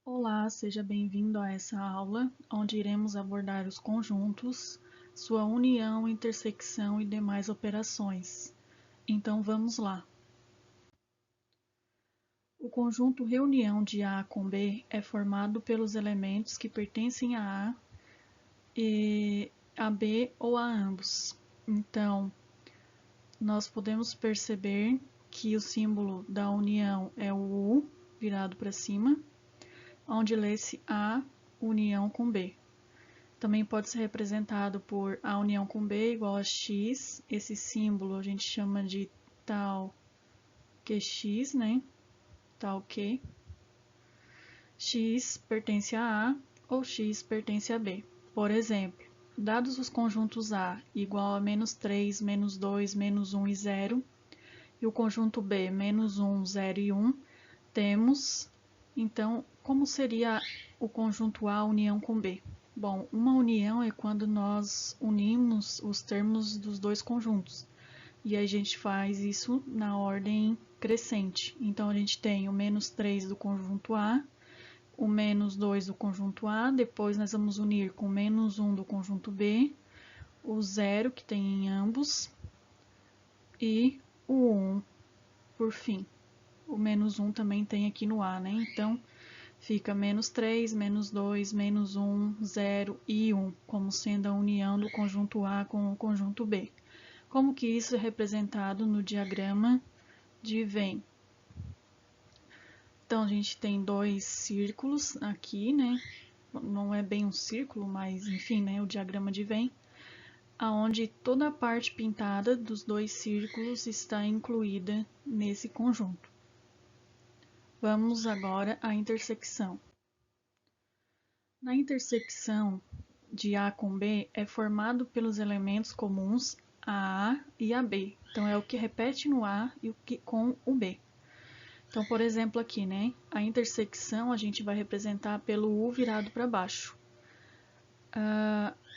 Olá, seja bem-vindo a essa aula, onde iremos abordar os conjuntos, sua união, intersecção e demais operações. Então vamos lá. O conjunto reunião de A com B é formado pelos elementos que pertencem a A e a B ou a ambos. Então, nós podemos perceber que o símbolo da união é o U virado para cima, onde lê-se A união com B. Também pode ser representado por A união com B igual a X. Esse símbolo a gente chama de tal QX, né? Tal que. X pertence a A ou X pertence a B. Por exemplo, dados os conjuntos A igual a -3, -2, -1 e 0, e o conjunto B -1, 0 e 1, temos, então, como seria o conjunto A união com B? Bom, uma união é quando nós unimos os termos dos dois conjuntos. E a gente faz isso na ordem crescente. Então, a gente tem o -3 do conjunto A, o -2 do conjunto A, depois nós vamos unir com o -1 do conjunto B, o 0 que tem em ambos, e o 1 por fim. O -1 também tem aqui no A, né? Então, fica -3, -2, -1, 0 e 1, como sendo a união do conjunto A com o conjunto B. Como que isso é representado no diagrama de Venn? Então, a gente tem dois círculos aqui, né? Não é bem um círculo, mas enfim, né? O diagrama de Venn, aonde toda a parte pintada dos dois círculos está incluída nesse conjunto. Vamos agora à intersecção. Na intersecção de A com B é formado pelos elementos comuns a e a B. Então, é o que repete no A e o que com o B. Então, por exemplo, aqui, né? A intersecção a gente vai representar pelo U virado para baixo.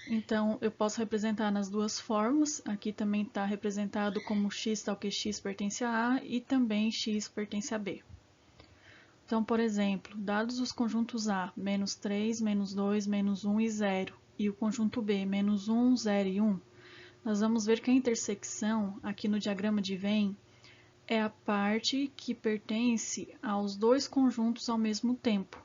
Então, eu posso representar nas duas formas. Aqui também está representado como x tal que x pertence a A e também x pertence a B. Então, por exemplo, dados os conjuntos A, -3, -2, -1 e 0, e o conjunto B, -1, 0 e 1, nós vamos ver que a intersecção, aqui no diagrama de Venn, é a parte que pertence aos dois conjuntos ao mesmo tempo.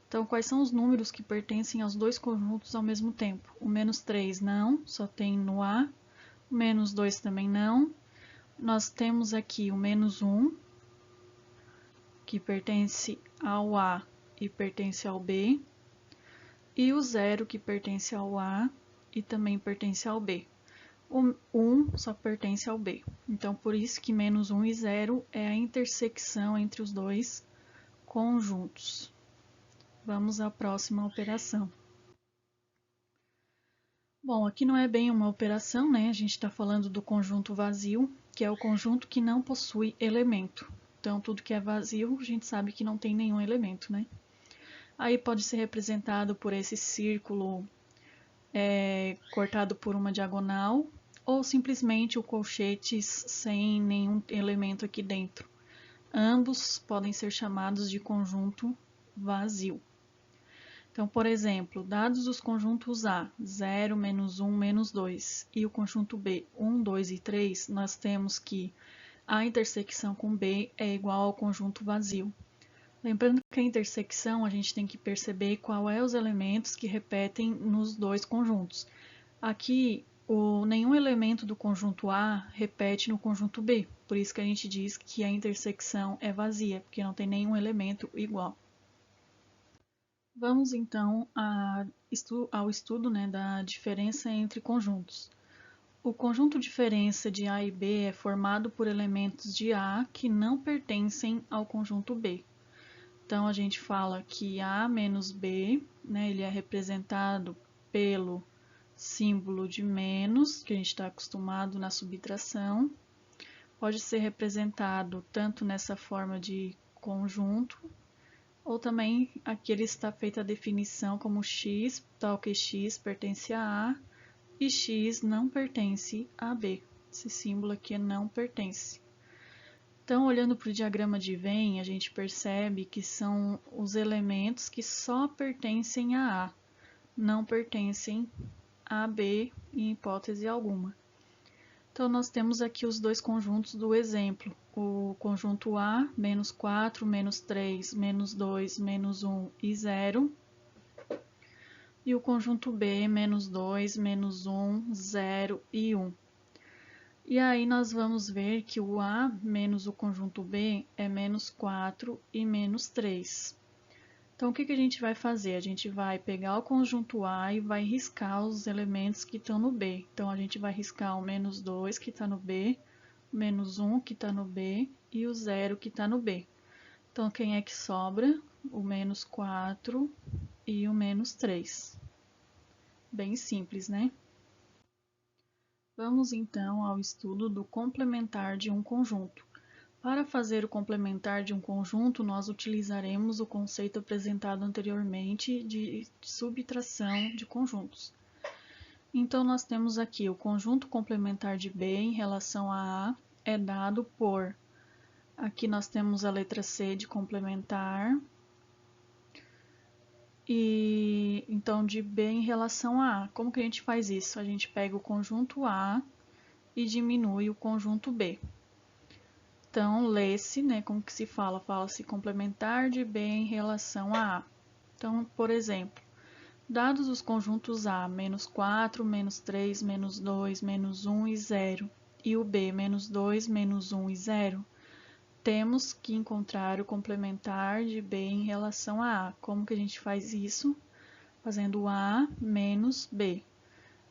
Então, quais são os números que pertencem aos dois conjuntos ao mesmo tempo? O -3 não, só tem no A. O -2 também não. Nós temos aqui o -1, que pertence ao A e pertence ao B. E o 0, que pertence ao A e também pertence ao B. O 1 só pertence ao B. Então, por isso que -1 e 0 é a intersecção entre os dois conjuntos. Vamos à próxima operação. Bom, aqui não é bem uma operação, né? A gente está falando do conjunto vazio, que é o conjunto que não possui elemento. Então, tudo que é vazio, a gente sabe que não tem nenhum elemento, né? Aí pode ser representado por esse círculo cortado por uma diagonal, ou simplesmente o colchetes sem nenhum elemento aqui dentro. Ambos podem ser chamados de conjunto vazio. Então, por exemplo, dados os conjuntos A, 0, -1, -2, e o conjunto B, 1, 2 e 3, nós temos que a intersecção com B é igual ao conjunto vazio. Lembrando que a intersecção a gente tem que perceber qual é os elementos que repetem nos dois conjuntos. Aqui, nenhum elemento do conjunto A repete no conjunto B, por isso que a gente diz que a intersecção é vazia, porque não tem nenhum elemento igual. Vamos então ao estudo, né, da diferença entre conjuntos. O conjunto diferença de A e B é formado por elementos de A que não pertencem ao conjunto B. Então, a gente fala que A menos B, né, ele é representado pelo símbolo de menos, que a gente está acostumado na subtração. Pode ser representado tanto nessa forma de conjunto, ou também aqui ele está feita a definição como x, tal que x pertence a A e x não pertence a B. Esse símbolo aqui é não pertence. Então, olhando para o diagrama de Venn, a gente percebe que são os elementos que só pertencem a A, não pertencem a B em hipótese alguma. Então, nós temos aqui os dois conjuntos do exemplo. O conjunto A, menos 4, menos 3, menos 2, menos 1 e 0. E o conjunto B, menos 2, menos 1, 0 e 1. E aí nós vamos ver que o A menos o conjunto B é menos 4 e menos 3. Então, o que a gente vai fazer? A gente vai pegar o conjunto A e vai riscar os elementos que estão no B. Então, a gente vai riscar o menos 2 que está no B, o menos 1 que está no B e o 0 que está no B. Então, quem é que sobra? O menos 4 e o menos 3. Bem simples, né? Vamos então ao estudo do complementar de um conjunto. Para fazer o complementar de um conjunto, nós utilizaremos o conceito apresentado anteriormente de subtração de conjuntos. Então, nós temos aqui o conjunto complementar de B em relação a é dado por... Aqui nós temos a letra C de complementar. E então, de B em relação a A. Como que a gente faz isso? A gente pega o conjunto A e diminui o conjunto B. Então, lê-se, né, como que se fala? Fala-se complementar de B em relação a A. Então, por exemplo, dados os conjuntos A, menos 4, menos 3, menos 2, menos 1 e 0, e o B, menos 2, menos 1 e 0, temos que encontrar o complementar de B em relação a A. Como que a gente faz isso? Fazendo A menos B.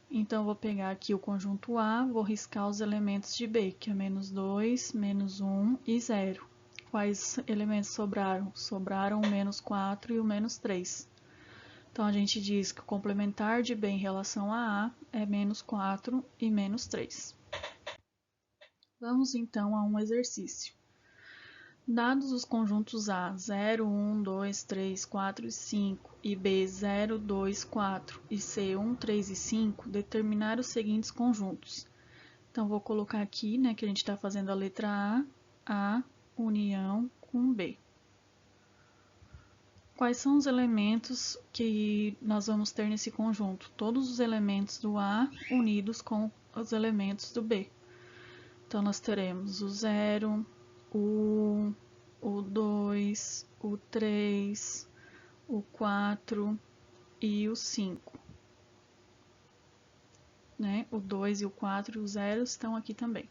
Então, eu vou pegar aqui o conjunto A, vou riscar os elementos de B, que é menos 2, menos 1 e 0. Quais elementos sobraram? Sobraram o menos 4 e o menos 3. Então, a gente diz que o complementar de B em relação a é menos 4 e menos 3. Vamos então a um exercício. Dados os conjuntos A 0, 1, 2, 3, 4 e 5 e B 0, 2, 4 e C 1, 3 e 5, determinar os seguintes conjuntos. Então, vou colocar aqui, né, que a gente está fazendo a letra A união com B. Quais são os elementos que nós vamos ter nesse conjunto? Todos os elementos do A unidos com os elementos do B. Então, nós teremos o 0, o 2, o 3, o 4 e o 5. Né? O 2 e o 4 e o 0 estão aqui também.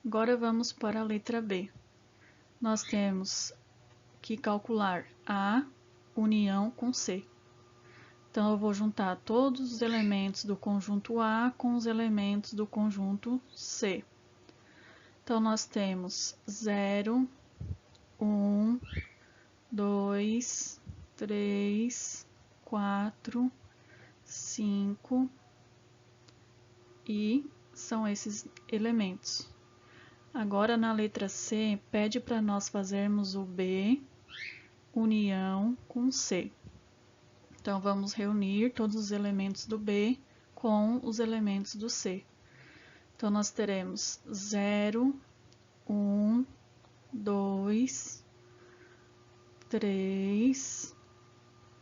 Agora vamos para a letra B. Nós temos que calcular A união com C. Então, eu vou juntar todos os elementos do conjunto A com os elementos do conjunto C. Então, nós temos 0, 1, 2, 3, 4, 5 e são esses elementos. Agora, na letra C, pede para nós fazermos o B união com C. Então, vamos reunir todos os elementos do B com os elementos do C. Então, nós teremos 0, 1, 2, 3,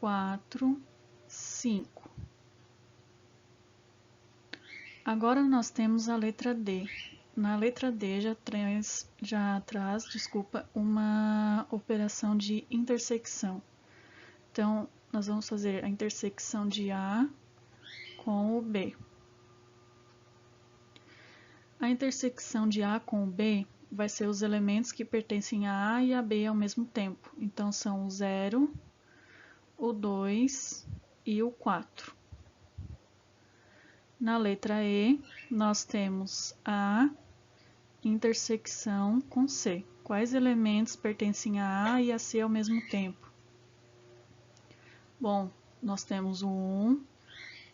4, 5. Agora, nós temos a letra D. Na letra D já traz, uma operação de intersecção. Então, nós vamos fazer a intersecção de A com o B. A intersecção de A com o B vai ser os elementos que pertencem a A e a B ao mesmo tempo. Então, são o 0, o 2 e o 4. Na letra E, nós temos a intersecção com C. Quais elementos pertencem a A e a C ao mesmo tempo? Bom, nós temos o 1,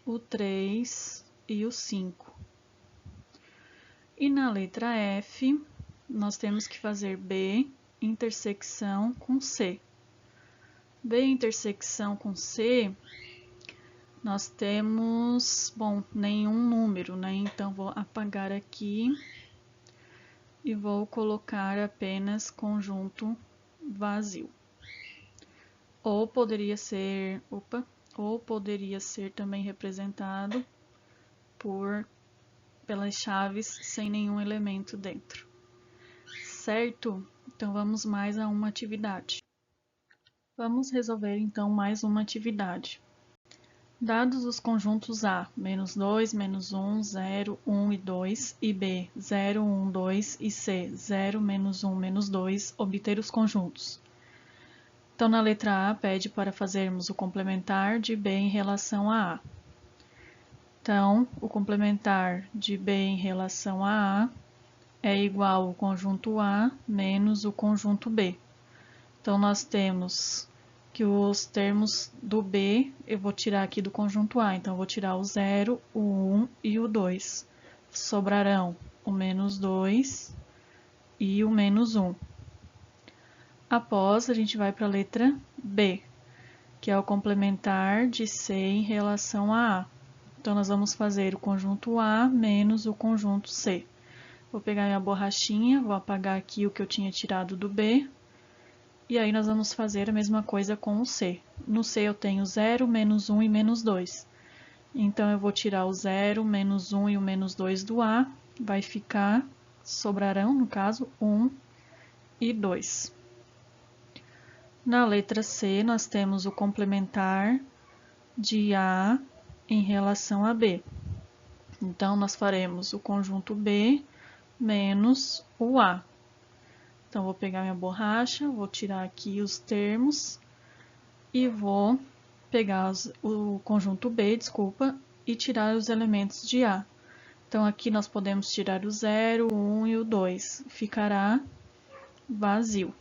o 3 e o 5. E na letra F, nós temos que fazer B intersecção com C. B intersecção com C, nós temos, bom, nenhum número, né? Então, vou apagar aqui e vou colocar apenas conjunto vazio. Ou poderia ser também representado pelas chaves sem nenhum elemento dentro. Certo? Então vamos mais a uma atividade. Vamos resolver então mais uma atividade. Dados os conjuntos A, -2, -1, 0, 1 e 2, e B, 0, 1, 2 e C, 0, -1, -2, obter os conjuntos. Então, na letra A, pede para fazermos o complementar de B em relação a A. Então, o complementar de B em relação a A é igual ao conjunto A menos o conjunto B. Então, nós temos que os termos do B eu vou tirar aqui do conjunto A. Então, eu vou tirar o 0, o 1 e o 2. Sobrarão o -2 e o -1. Após, a gente vai para a letra B, que é o complementar de C em relação a A. Então, nós vamos fazer o conjunto A menos o conjunto C. Vou pegar minha borrachinha, vou apagar aqui o que eu tinha tirado do B. E aí, nós vamos fazer a mesma coisa com o C. No C, eu tenho 0, -1 e -2. Então, eu vou tirar o 0, -1 e o -2 do A. Vai ficar, sobrarão, no caso, 1 e 2. Na letra C, nós temos o complementar de A em relação a B. Então, nós faremos o conjunto B menos o A. Então, vou pegar minha borracha, vou tirar aqui os termos e vou pegar o conjunto B, e tirar os elementos de A. Então, aqui nós podemos tirar o 0, o 1 e o 2. Ficará vazio.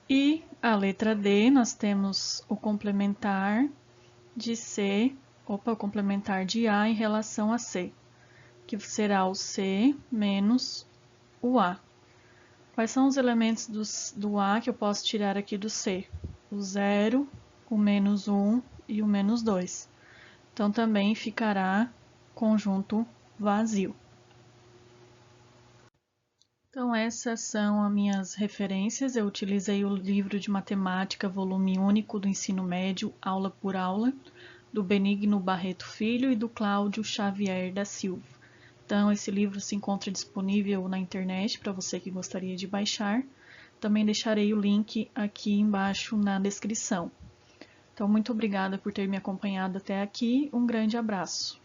E a letra D, nós temos o complementar de C, o complementar de A em relação a C, que será o C menos o A. Quais são os elementos do A que eu posso tirar aqui do C? O 0, o -1 e o -2. Então, também ficará conjunto vazio. Então, essas são as minhas referências. Eu utilizei o livro de matemática, volume único do ensino médio, aula por aula, do Benigno Barreto Filho e do Cláudio Xavier da Silva. Então, esse livro se encontra disponível na internet para você que gostaria de baixar. Também deixarei o link aqui embaixo na descrição. Então, muito obrigada por ter me acompanhado até aqui. Um grande abraço.